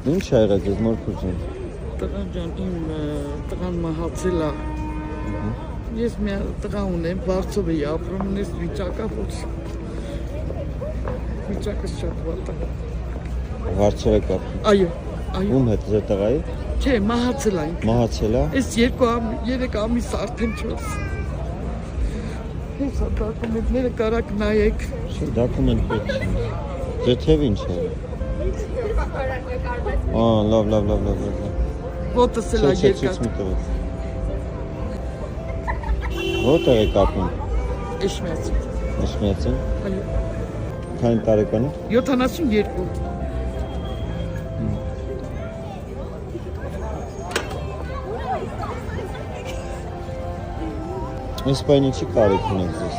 Ինչ ա եղել ձեզ մորքուր ջան։ Տղան ջան, իմ տղան մահացել է։ Ես մի տղա ունեմ, Վարշավայում էի ապրում, ունես վիճակա, որ վիճակը շատ վատ է։ Վարշավայ կապ։ Այո, այո։ Ում հետ ձեր տղայի։ Չէ, մահացել է ինքը։ Մահացել է։ Այս 3 ամիս արդեն 4։ Հեսա դոկումենտները կարակ նայեք։ Չէ, դոկումենտ պետք չի։ Ձեր թև ինչ է։ Լավ։ Ոտս էլ է երկար։ Որտեղ եք ապրում։ Էշմիածին։ Էշմիածին։ Այո։ Քանի տարեկան եք։ 72։ Այս բանը չի կարիք ունեք ձեզ։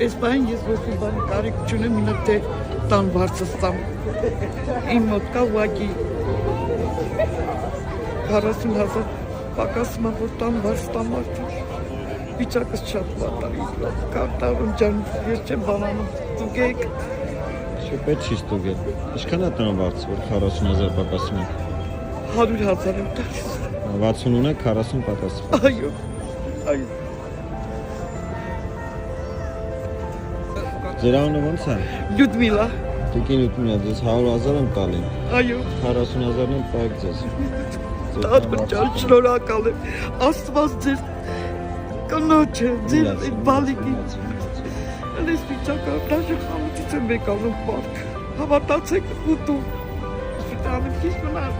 Այս բանը ես ոչ մի բան կարիք չունեմ, ինը թե տան բարձր տամ։ Իմ մոտ կա ուղղակի 40,000 պակասում է, որ տան բարձր տամ արդեն։ Վիճակս շատ վատ է։ Կարտարուն ջան, ես չեմ բանանում, ստուգեք։ Չէ, պետք չի ստուգել։ Ինչքան է տնը բարձր, որ 40,000 պակասում եք։ 100,000 եմ տալիս։ 60 ունեք, 40 պակասում։ Այո, այո։ Ձեր անունը ո՞նց է։ Լյուդմիլա։ Տիկին Լյուդմիլա, ձեզ 100,000 եմ տալի։ Այո։ 40,000-ն եմ տակ ձեզ։ Տատուր ջան, շնորհակալ եմ։ Աստված ձեր կնոջը, ձեր բալիկին։ Այս վիճակը դաժե խամուտից եմ եկանում պարկ։ Հավատացեք ուտու։ Սպիտանում քիչ մնաց։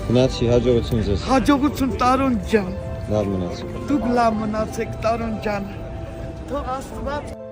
Գնացի, հաջողություն ձեզ։ Հաջողություն Տարոն ջան։ Լավ մնացեք։ Դուք լավ մնացեք Տարոն ջան։ Թող Աստված